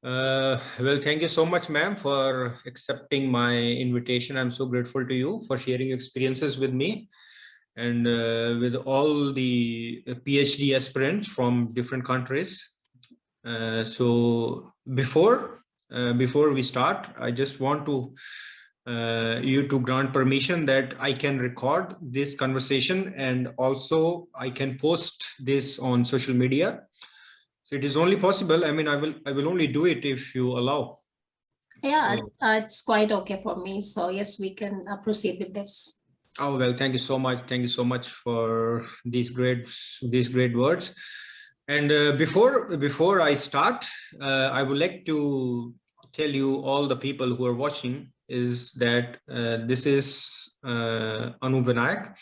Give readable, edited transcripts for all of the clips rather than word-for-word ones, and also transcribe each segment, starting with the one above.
Well, thank you so much, ma'am, for accepting my invitation. I'm so grateful to you for sharing your experiences with me and with all the PhD aspirants from different countries. Before we start, I just want to you to grant permission that I can record this conversation and also I can post this on social media. So it is only possible. I mean, I will only do it if you allow. Yeah, So, it's quite okay for me. So yes, we can proceed with this. oh well, thank you so much. Thank you so much for these great words. And before I start, I would like to tell you all the people who are watching is that this is Anu Vinayak.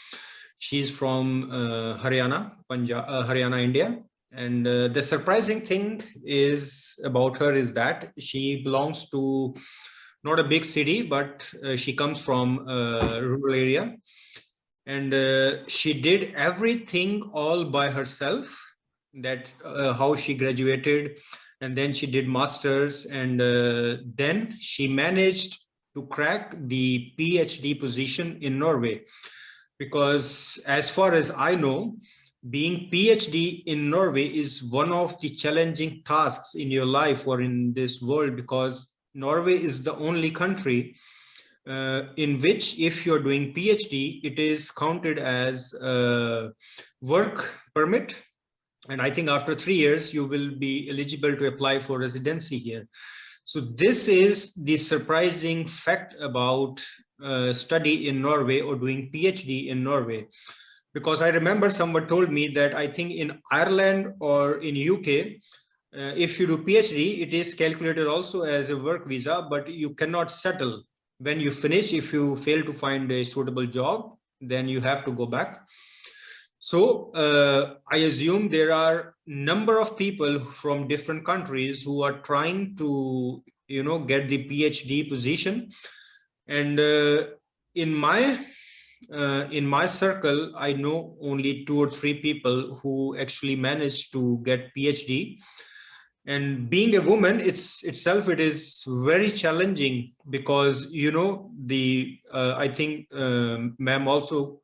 She's from Haryana, India. And the surprising thing is about her is that she belongs to not a big city, but she comes from a rural area. And she did everything all by herself. That how she graduated, and then she did masters, and then she managed to crack the PhD position in Norway. Because as far as I know, being PhD in Norway is one of the challenging tasks in your life or in this world, because Norway is the only country in which if you're doing PhD, it is counted as a work permit. And I think after 3 years, you will be eligible to apply for residency here. So this is the surprising fact about study in Norway or doing PhD in Norway. Because I remember someone told me that I think in Ireland or in UK, if you do PhD, it is calculated also as a work visa, but you cannot settle. When you finish, if you fail to find a suitable job, then you have to go back. So I assume there are number of people from different countries who are trying to, get the PhD position. And in my circle, I know only 2 or 3 people who actually managed to get PhD. And being a woman, it is very challenging, because the I think ma'am also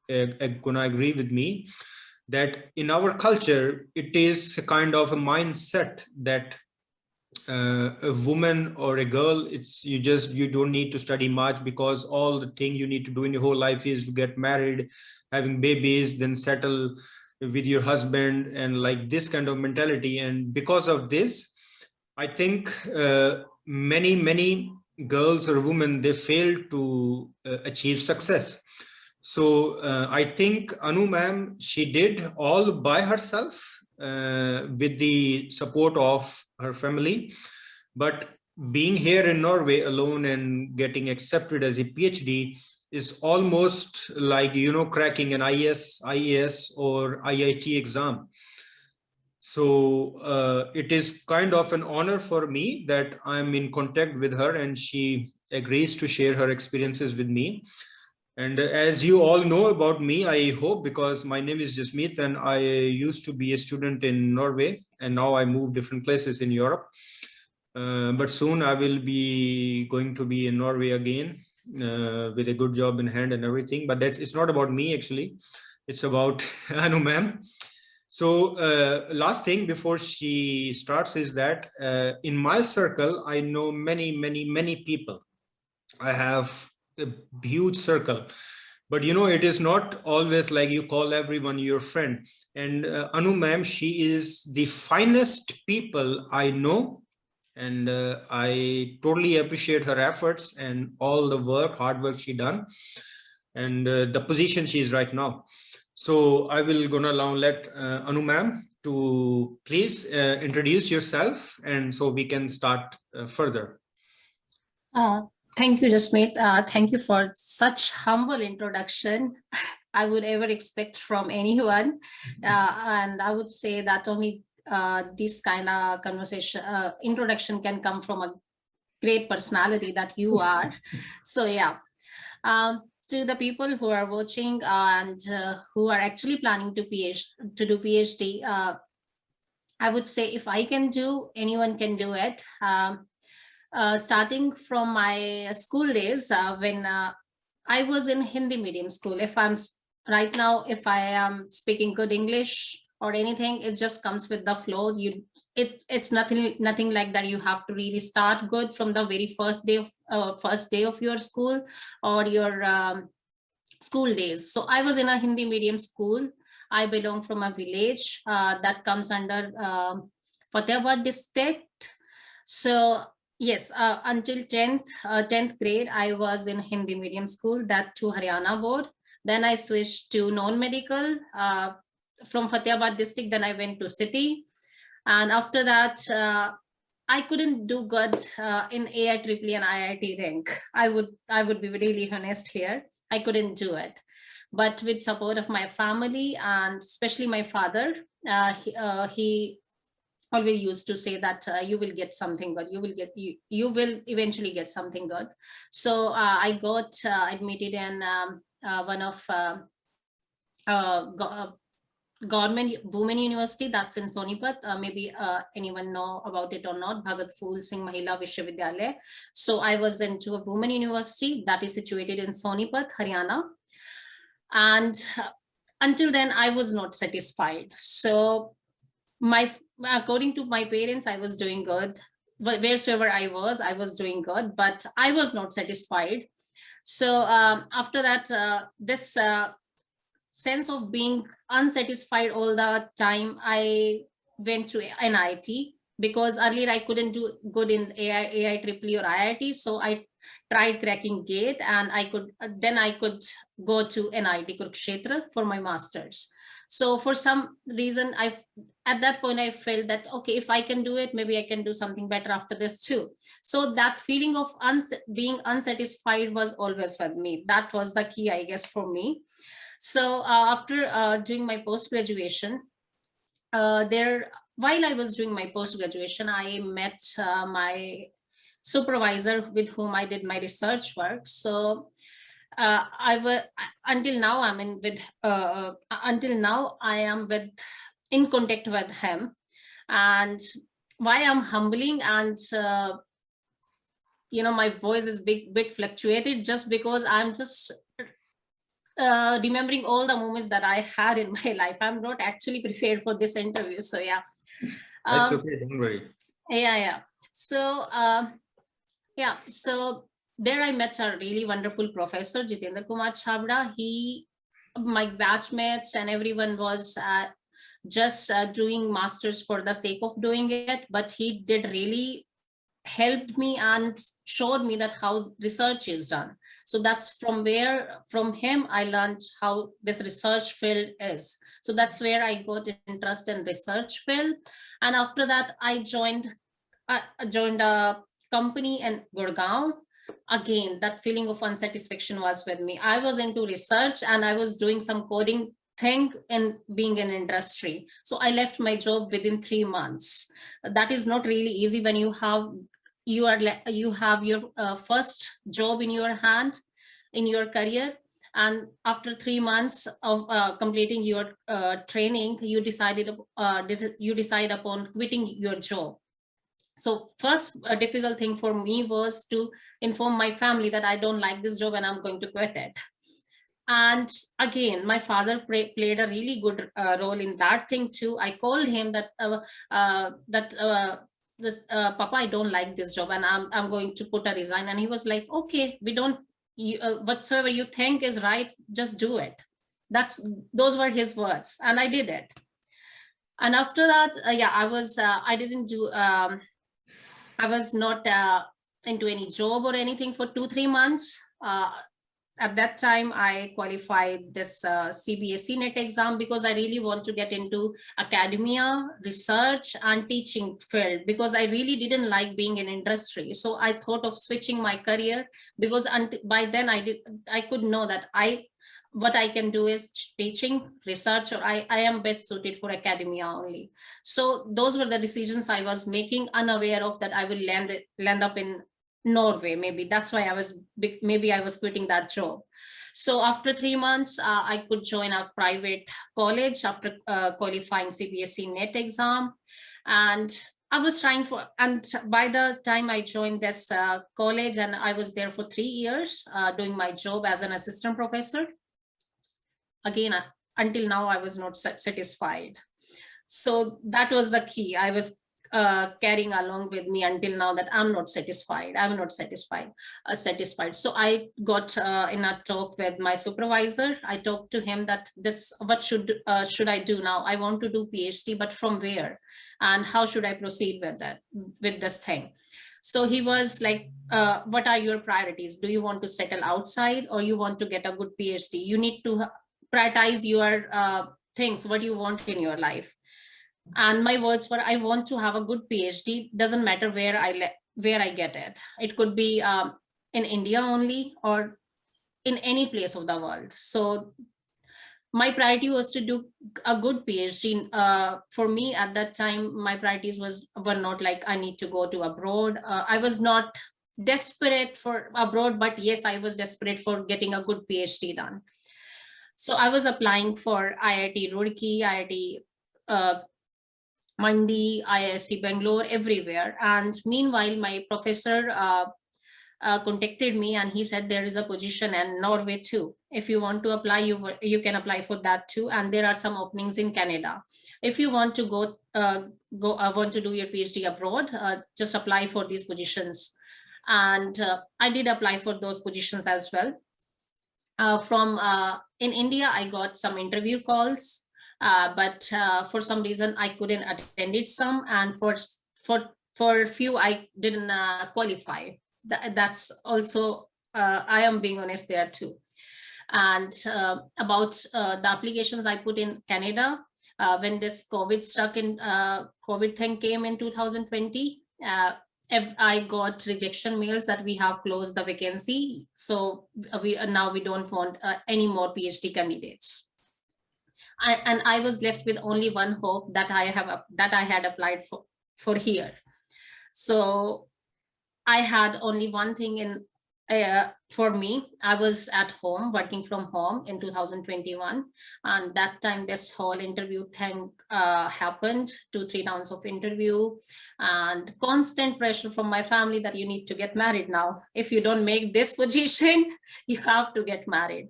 gonna agree with me that in our culture it is a kind of a mindset that a woman or a girl, you don't need to study much, because all the thing you need to do in your whole life is to get married, having babies, then settle with your husband, and like this kind of mentality. And because of this, I think many girls or women, they fail to achieve success. So I think Anu ma'am, she did all by herself with the support of her family. But being here in Norway alone and getting accepted as a PhD is almost like, cracking an IES or IIT exam. So it is kind of an honor for me that I'm in contact with her and she agrees to share her experiences with me. And as you all know about me, I hope, because my name is Jasmeet and I used to be a student in Norway, and now I move different places in Europe. But soon I will be going to be in Norway again with a good job in hand and everything. But it's not about me, actually. It's about Anu ma'am. So last thing before she starts is that in my circle, I know many people. I have a huge circle. But it is not always like you call everyone your friend. And Anu ma'am, she is the finest people I know. And I totally appreciate her efforts and all the hard work she done, and the position she is right now. So I will gonna now let Anu ma'am to please introduce yourself, and so we can start further. Uh, Thank you, Jasmeet. Thank you for such humble introduction. I would ever expect from anyone. And I would say that only this kind of conversation, introduction can come from a great personality that you are. So yeah, to the people who are watching and who are actually planning to do PhD, I would say if I can do, anyone can do it. Starting from my school days, when I was in Hindi medium school. Right now, if I am speaking good English or anything, it just comes with the flow. It's nothing like that. You have to really start good from the very first day of your school or your school days. So I was in a Hindi medium school. I belong from a village that comes under Fatehpur district. So yes, until 10th grade, I was in Hindi medium school, that to Haryana board. Then I switched to non-medical from Fatehpur district. Then I went to city. And after that, I couldn't do good in AIEEE and IIT rank. I would be really honest here. I couldn't do it. But with support of my family and especially my father, he always used to say that you will get something good. You will eventually get something good. So I got admitted in one of government women university, that's in Sonipat. Maybe anyone know about it or not, Bhagat Phool Singh Mahila Vishwavidyalaya. So I was into a women university that is situated in Sonipat, Haryana. And until then, I was not satisfied. So according to my parents, I was doing good. Wheresoever I was doing good, but I was not satisfied. So after that, this sense of being unsatisfied all the time, I went to NIT, because earlier I couldn't do good in AIEEE or IIT. So I tried cracking GATE, and I could go to NIT Kurukshetra for my master's. So for some reason, at that point I felt that, okay, if I can do it, maybe I can do something better after this too. So that feeling of being unsatisfied was always with me. That was the key, I guess, for me. So after doing my post-graduation, while I was doing my post-graduation, I met my supervisor with whom I did my research work. So until now I am in contact with him. And why I'm humbling and my voice is bit fluctuated, just because I'm just remembering all the moments that I had in my life. I'm not actually prepared for this interview, so yeah. That's okay, don't worry. Yeah. So so there I met a really wonderful professor, Jitendra Kumar Chabra. My batchmates and everyone was just doing masters for the sake of doing it, but he did really helped me and showed me that how research is done. So that's from him I learned how this research field is. So that's where I got interest in research field. And after that I joined a company in Gurgaon. Again, that feeling of unsatisfaction was with me. I was into research and I was doing some coding thing and being in industry. So I left my job within 3 months. That is not really easy when you have your first job in your hand in your career, and after 3 months of completing your training, you decide upon quitting your job. So first difficult thing for me was to inform my family that I don't like this job and I'm going to quit it. And again, my father played a really good role in that thing too. I called him that Papa, I don't like this job and I'm going to put a resign. And he was like, okay, whatsoever you think is right, just do it. Those were his words, and I did it. And after that, I was not into any job or anything for 2-3 months. At that time, I qualified this CBSE NET exam because I really want to get into academia, research, and teaching field, because I really didn't like being in industry. So I thought of switching my career, because by then I could know that what I can do is teaching, research, or I am best suited for academia only. So those were the decisions I was making, unaware of that I will land up in Norway. Maybe that's why I was quitting that job. So after 3 months, I could join a private college after qualifying CBSE NET exam. And I was trying for, and by the time I joined this college, and I was there for 3 years doing my job as an assistant professor. Again, until now, I was not satisfied. So that was the key. I was carrying along with me until now, that I'm not satisfied. I'm not satisfied. So I got in a talk with my supervisor. I talked to him that what should I do now? I want to do PhD, but from where? And how should I proceed with this thing? So he was like, what are your priorities? Do you want to settle outside, or you want to get a good PhD? You need to prioritize your things, what you want in your life. And my words were, I want to have a good PhD. Doesn't matter where I get it. It could be in India only, or in any place of the world. So my priority was to do a good PhD. For me at that time, my priorities were not like I need to go to abroad. I was not desperate for abroad, but yes, I was desperate for getting a good PhD done. So I was applying for IIT Roorkee, IIT Mandi, IISc Bangalore, everywhere. And meanwhile, my professor contacted me, and he said there is a position in Norway too. If you want to apply, you can apply for that too. And there are some openings in Canada. If you want to want to do your PhD abroad, just apply for these positions. And I did apply for those positions as well. In India, I got some interview calls, but for some reason I couldn't attend it some, and for few I didn't qualify. That's also, I am being honest there too. And about the applications I put in Canada, when this COVID thing came in 2020, I got rejection mails that we have closed the vacancy. So now we don't want any more PhD candidates. And I was left with only one hope, that I had applied for here. So I had only one thing for me. I was at home, working from home in 2021. And that time this whole interview thing happened, 2-3 rounds of interview, and constant pressure from my family that you need to get married now. If you don't make this position, you have to get married.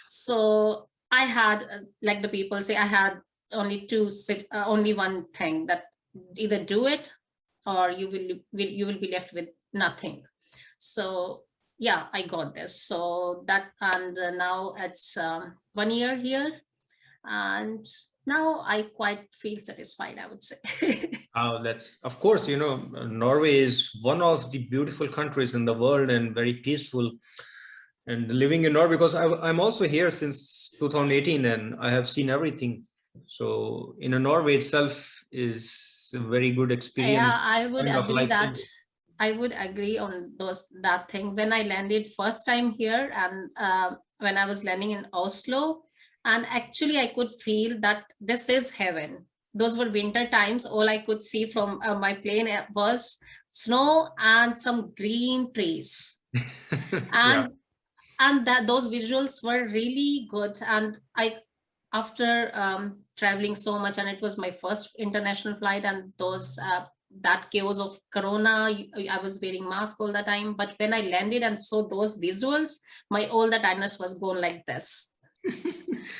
So I had, like the people say, I had only one thing, that either do it or you will be left with nothing. So yeah, I got this. So that, and now it's 1 year here, and now I quite feel satisfied, I would say. That's, of course, Norway is one of the beautiful countries in the world, and very peaceful. And living in Norway, because I'm also here since 2018, and I have seen everything. So Norway itself is a very good experience. Yeah, I would agree that. I would agree on that thing. When I landed first time here, and when I was landing in Oslo, and actually I could feel that this is heaven. Those were winter times. All I could see from my plane was snow and some green trees. And those visuals were really good. And after traveling so much, and it was my first international flight, and that chaos of Corona, I was wearing mask all the time. But when I landed and saw those visuals, all the tiredness was gone like this.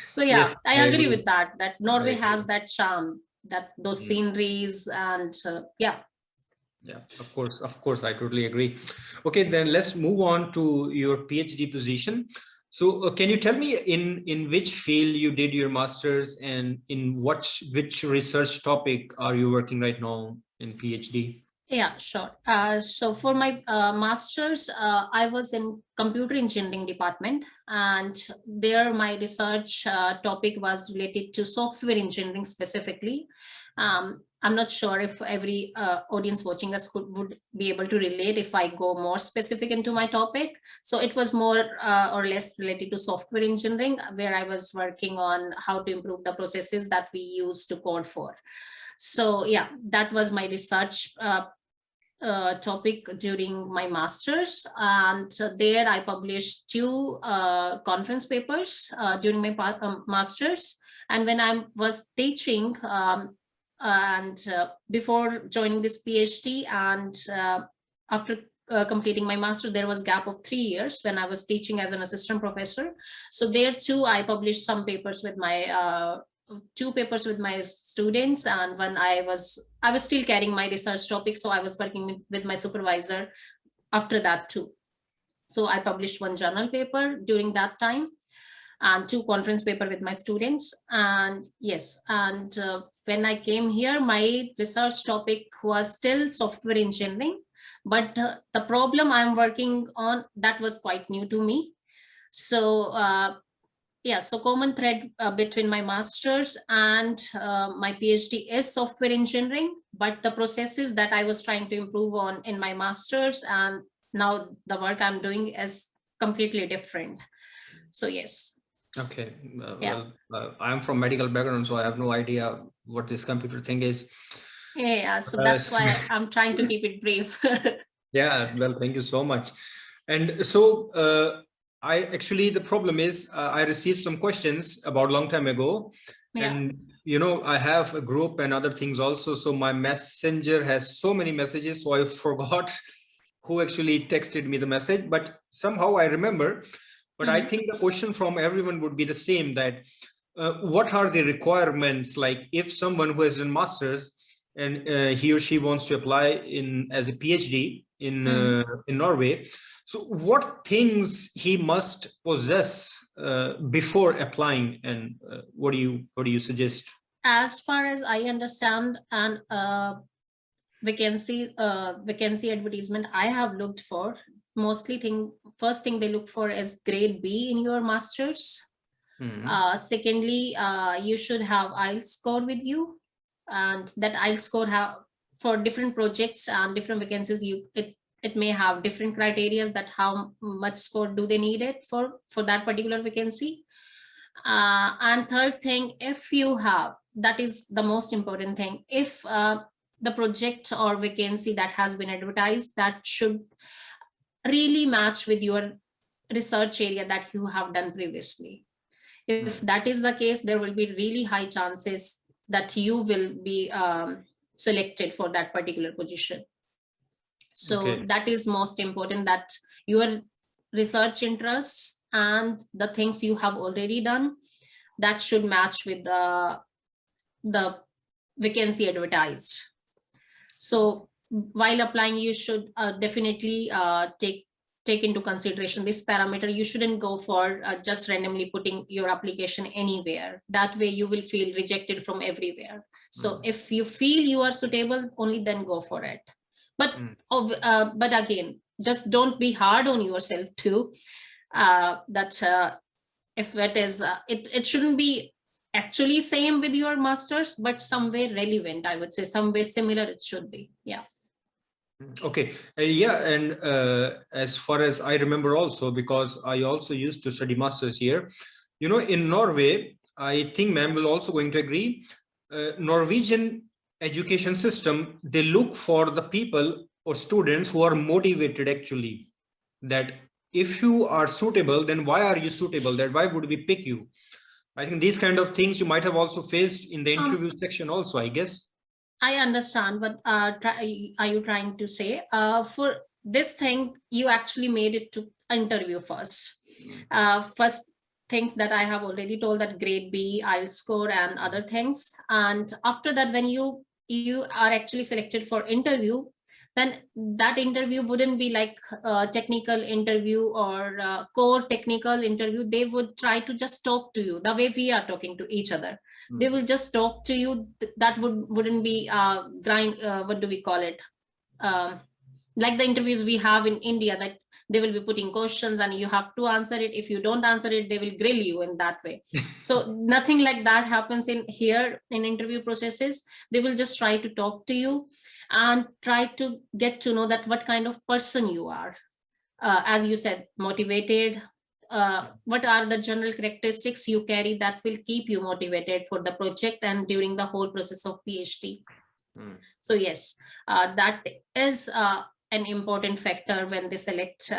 So yeah, yes, I agree with that Norway has that charm, that those sceneries, and yeah. Yeah, of course, I totally agree. Okay, then let's move on to your PhD position. So can you tell me in which field you did your master's, and in which research topic are you working right now in PhD? Yeah, sure. So for my master's, I was in computer engineering department, and there my research topic was related to software engineering specifically. I'm not sure if every audience watching us would be able to relate if I go more specific into my topic. So it was more or less related to software engineering, where I was working on how to improve the processes that we use to code for. So yeah, that was my research topic during my master's, and there I published 2 conference papers during my master's. And when I was teaching, and before joining this PhD, and after completing my master, there was gap of 3 years when I was teaching as an assistant professor. So there too, I published some papers with my 2 papers with my students, and when I was still carrying my research topic, so I was working with my supervisor after that too. So I published 1 journal paper during that time, and 2 conference paper with my students. And yes, and when I came here, my research topic was still software engineering, but the problem I'm working on, that was quite new to me. So yeah, so common thread between my master's and my PhD is software engineering, but the processes that I was trying to improve on in my master's and now the work I'm doing is completely different. So yes. Okay. Yeah. Well, I'm from medical background, so I have no idea what this computer thing is. Yeah, so that's why I'm trying to keep it brief. Yeah, well, thank you so much. And so I actually, the problem is I received some questions about long time ago, Yeah. and I have a group and other things also. So my messenger has so many messages, so I forgot who actually texted me the message, but somehow I remember. But I think the question from everyone would be the same, that what are the requirements? Like if someone who has done masters and he or she wants to apply in as a PhD in Norway, so what things he must possess before applying, and what do you suggest? As far as I understand, and vacancy advertisement I have looked for, mostly first thing they look for is grade B in your masters. Secondly, you should have IELTS score with you, and that IELTS score have for different projects and different vacancies, it may have different criteria that how much score do they need it for that particular vacancy. And third thing, if you have, that is the most important thing, if the project or vacancy that has been advertised, that should really match with your research area that you have done previously. If that is the case, there will be really high chances that you will be selected for that particular position. So that is most important, that your research interests and the things you have already done, that should match with the vacancy advertised. So while applying, you should definitely take into consideration this parameter. You shouldn't go for just randomly putting your application anywhere. That way you will feel rejected from everywhere. So if you feel you are suitable, only then go for it. But again, just don't be hard on yourself too. If it is, it shouldn't be actually same with your masters, but some way relevant, I would say, some way similar it should be. Yeah. Okay. Yeah. And as far as I remember also, because I also used to study masters here, in Norway, I think ma'am will also going to agree, Norwegian education system, they look for the people or students who are motivated actually, that if you are suitable, then why are you suitable, that why would we pick you? I think these kind of things you might have also faced in the interview section also, I guess. I understand, but are you trying to say for this thing, you actually made it to interview first. First things that I have already told, that grade B, IELTS score and other things. And after that, when you are actually selected for interview, then that interview wouldn't be like a technical interview or core technical interview. They would try to just talk to you the way we are talking to each other. They will just talk to you. That wouldn't be what do we call it? Like the interviews we have in India, that they will be putting questions and you have to answer it. If you don't answer it, they will grill you in that way. So nothing like that happens in here in interview processes. They will just try to talk to you and try to get to know that what kind of person you are. As you said, motivated. What are the general characteristics you carry that will keep you motivated for the project and during the whole process of PhD. So yes, that is an important factor when they select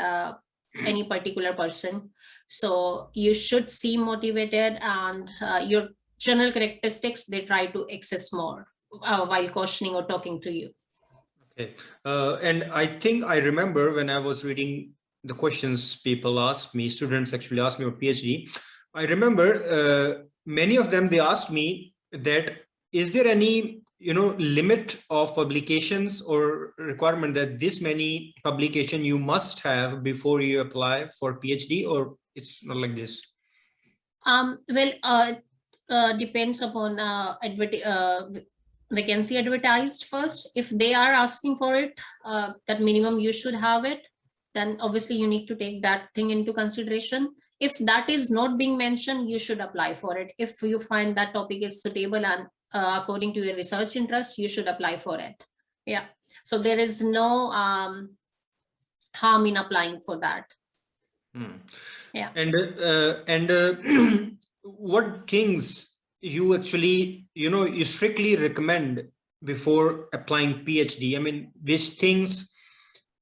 any particular person. So you should seem motivated, and your general characteristics they try to access more. while questioning or talking to you. Okay. And I think I remember when I was reading the questions people asked me, students actually asked me about PhD. I remember many of them, they asked me that, is there any, limit of publications or requirement that this many publication you must have before you apply for PhD, or it's not like this? Well, depends upon vacancy advertised first. If they are asking for it, that minimum you should have it, then obviously you need to take that thing into consideration. If that is not being mentioned, you should apply for it. If you find that topic is suitable and according to your research interest, you should apply for it. Yeah. So there is no harm in applying for that. Yeah. And what things you actually, you strictly recommend before applying PhD? I mean, which things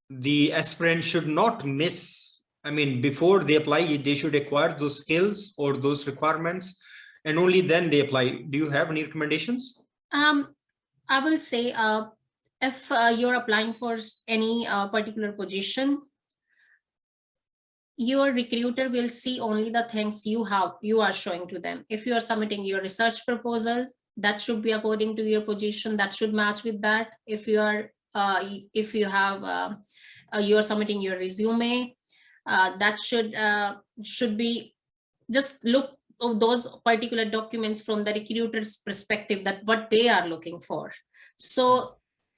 the aspirant should not miss? I mean, before they apply, they should acquire those skills or those requirements, and only then they apply. Do you have any recommendations? I will say, if you're applying for any particular position, your recruiter will see only the things you are showing to them. If you are submitting your research proposal, that should be according to your position, that should match with that. If you are you are submitting your resume, that should be, just look of those particular documents from the recruiter's perspective, that what they are looking for. So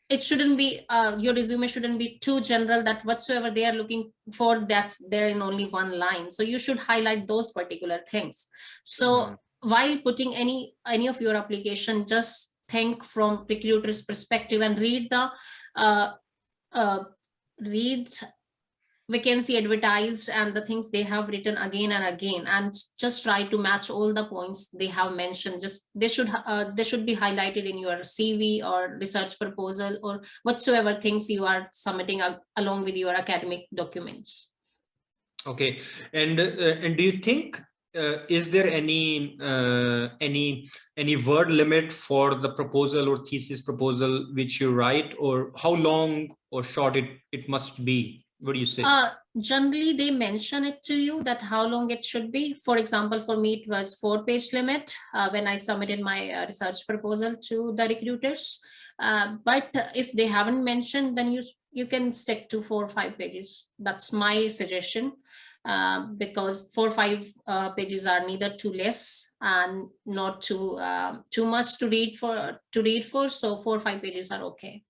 it shouldn't be, your resume shouldn't be too general, that whatsoever they are looking for, that's there in only one line. So you should highlight those particular things. So while putting any of your application, just think from recruiter's perspective and read vacancy advertised and the things they have written again and again, and just try to match all the points they have mentioned. Just they should be highlighted in your CV or research proposal or whatsoever things you are submitting along with your academic documents. Okay. And do you think is there any word limit for the proposal or thesis proposal which you write, or how long or short it must be? What do you say? Generally, they mention it to you that how long it should be. For example, for me, it was 4-page limit when I submitted my research proposal to the recruiters. But if they haven't mentioned, then you can stick to 4 or 5 pages. That's my suggestion, because 4 or 5 pages are neither too less and not too much to read for. So 4 or 5 pages are okay.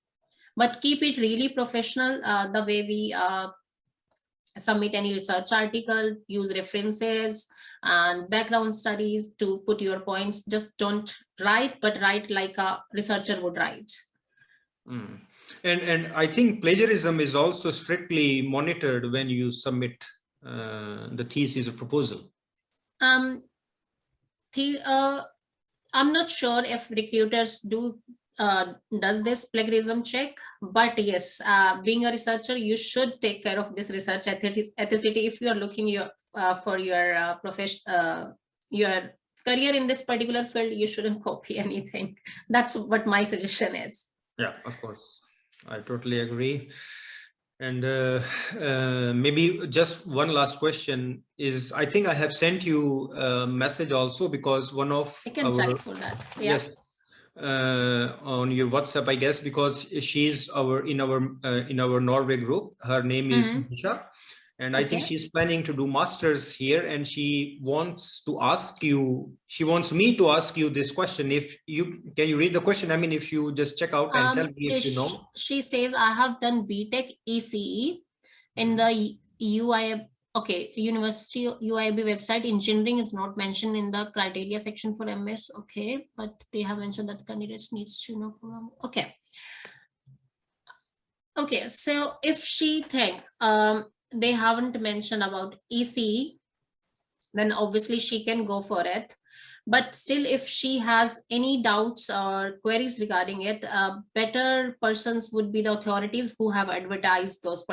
But keep it really professional, the way we submit any research article, use references and background studies to put your points. Just don't write, but write like a researcher would write. And I think plagiarism is also strictly monitored when you submit the thesis or proposal. I'm not sure if recruiters does this plagiarism check, but yes, being a researcher, you should take care of this research ethicity. If you are looking for your your career in this particular field, you shouldn't copy anything. That's what my suggestion is. Yeah, of course, I totally agree. And maybe just one last question is, I think I have sent you a message also, because one of I can check for that. Yeah. Yes, on your WhatsApp, I guess, because she's in our Norway group. Her name is Nisha, and I think she's planning to do masters here, and she wants me to ask you this question. Can you read the question? I mean, if you just check out and tell me if you know. She says, I have done BTech ECE in the UI. Okay, University UIB website. Engineering is not mentioned in the criteria section for MS. Okay, but they have mentioned that candidates needs to know from. Okay. Okay, so if she thinks they haven't mentioned about ECE, then obviously she can go for it. But still, if she has any doubts or queries regarding it, better persons would be the authorities who have advertised that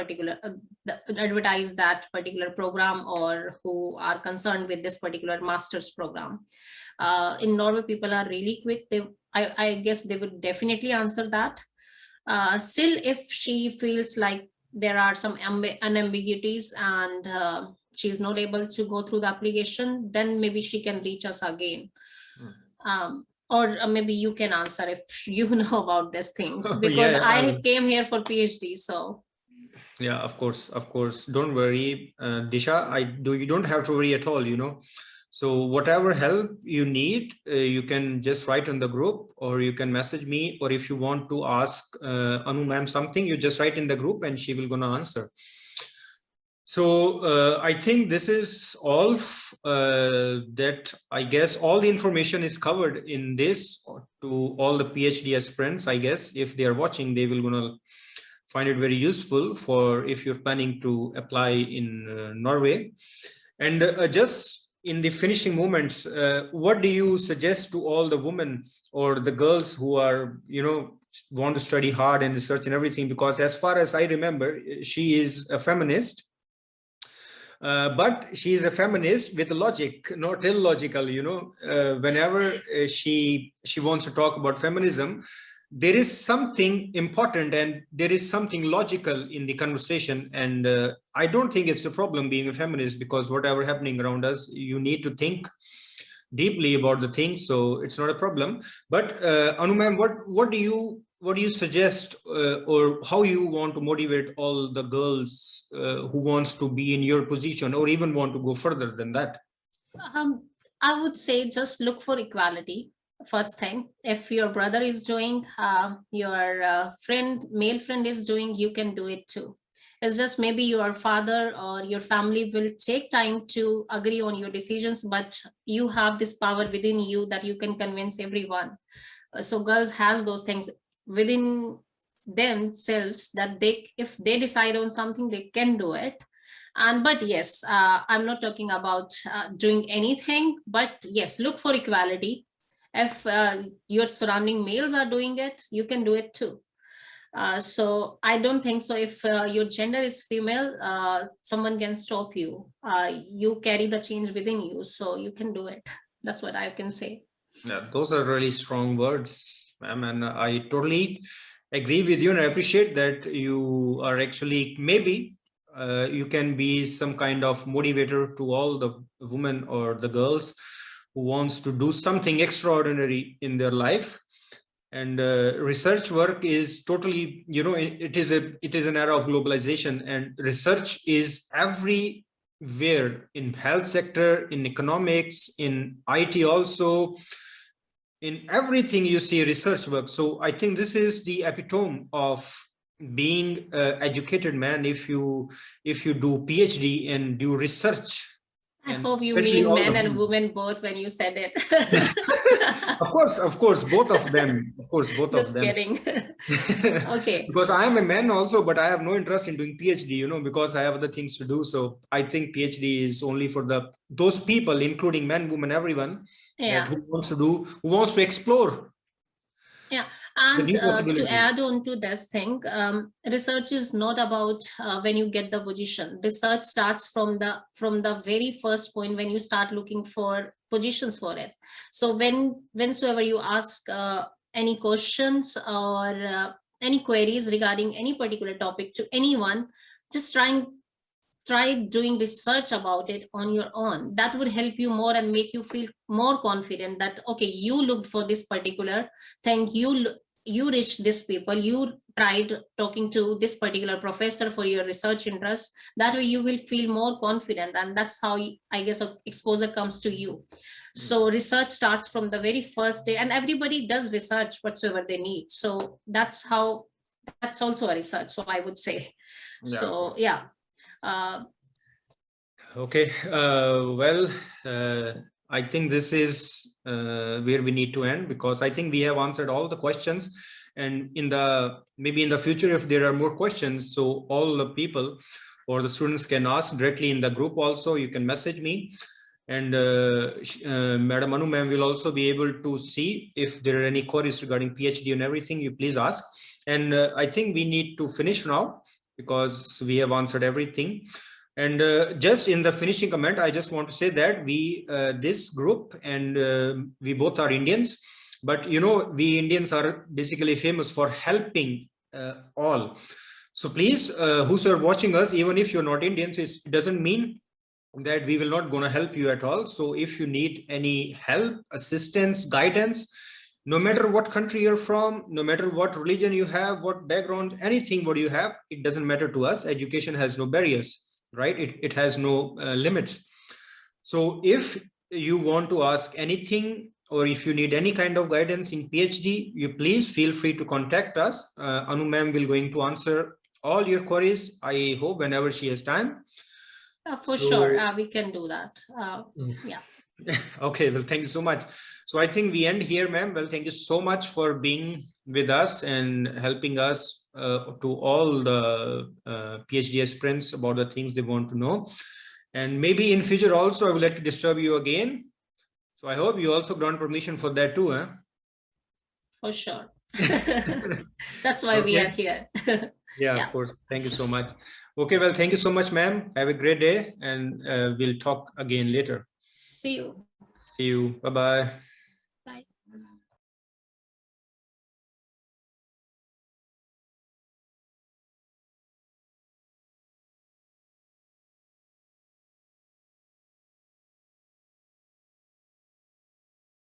particular program, or who are concerned with this particular master's program. In Norway, people are really quick. I guess they would definitely answer that. Still, if she feels like there are some unambiguities and she's not able to go through the application, then maybe she can reach us again. Or maybe you can answer if you know about this thing, because Yeah, I came here for PhD. So yeah, of course. Don't worry, Disha. You don't have to worry at all, So whatever help you need, you can just write on the group, or you can message me, or if you want to ask Anu ma'am something, you just write in the group and she will gonna answer. So I think this is all that I guess all the information is covered in this to all the PhD aspirants. I guess if they are watching, they will gonna find it very useful for if you're planning to apply in Norway. And just in the finishing moments, what do you suggest to all the women or the girls who are, want to study hard and research and everything? Because as far as I remember, she is a feminist. But she is a feminist with logic, not illogical. Whenever she wants to talk about feminism, there is something important and there is something logical in the conversation. And I don't think it's a problem being a feminist, because whatever happening around us, you need to think deeply about the things. So it's not a problem. But Anu ma'am, what do you suggest, or how you want to motivate all the girls who wants to be in your position, or even want to go further than that? I would say just look for equality. First thing, if your brother is doing, your male friend is doing, you can do it too. It's just maybe your father or your family will take time to agree on your decisions, but you have this power within you that you can convince everyone. So girls has those things within themselves that if they decide on something, they can do it. But yes, I'm not talking about doing anything, but yes, look for equality. If your surrounding males are doing it, you can do it too. So I don't think so. If your gender is female, someone can stop you. You carry the change within you, so you can do it. That's what I can say. Yeah, those are really strong words, ma'am, and I totally agree with you, and I appreciate that you are actually, maybe you can be some kind of motivator to all the women or the girls who wants to do something extraordinary in their life. And research work is totally, it is an era of globalization, and research is everywhere, in health sector, in economics, in IT also. In everything you see research work. So I think this is the epitome of being an educated man, if you do PhD and do research. I hope you mean men and women both when you said it. Of course, both of them. Of course, both Just of them. kidding. Okay. Because I am a man also, but I have no interest in doing PhD, because I have other things to do. So I think PhD is only for those people, including men, women, everyone, who wants to explore. Yeah, and to add on to this thing, research is not about when you get the position. Research starts from the very first point when you start looking for positions for it. So whensoever you ask any questions or any queries regarding any particular topic to anyone, just try doing research about it on your own. That would help you more and make you feel more confident that, okay, you looked for this particular thing, you reached this people, you tried talking to this particular professor for your research interest. That way you will feel more confident, and that's how I guess exposure comes to you. So research starts from the very first day, and everybody does research whatsoever they need. So that's also a research, so I would say. Yeah. So yeah. Okay, well, I think this is where we need to end, because I think we have answered all the questions, and maybe in the future, if there are more questions, so all the people or the students can ask directly in the group. Also, you can message me, and Madam Anu ma'am will also be able to see if there are any queries regarding PhD and everything. You please ask. And I think we need to finish now, because we have answered everything. And just in the finishing comment, I just want to say that this group, and we both are Indians, but you know, we Indians are basically famous for helping all. So please, who's are watching us, even if you're not Indians, it doesn't mean that we will not gonna help you at all. So if you need any help, assistance, guidance, no matter what country you're from, no matter what religion you have, what background, anything what you have, it doesn't matter to us. Education has no barriers, right? It has no limits. So if you want to ask anything, or if you need any kind of guidance in PhD, you please feel free to contact us. Anu ma'am will going to answer all your queries, I hope, whenever she has time. For sure, we can do that. Yeah. Okay, well, thank you so much. So I think we end here, ma'am. Well, thank you so much for being with us and helping us to all the PhD aspirants about the things they want to know. And maybe in future also, I would like to disturb you again. So I hope you also grant permission for that too, huh? For sure. That's why we are here. Yeah, of course. Thank you so much. Okay, well, thank you so much, ma'am. Have a great day, and we'll talk again later. See you. See you. Bye-bye.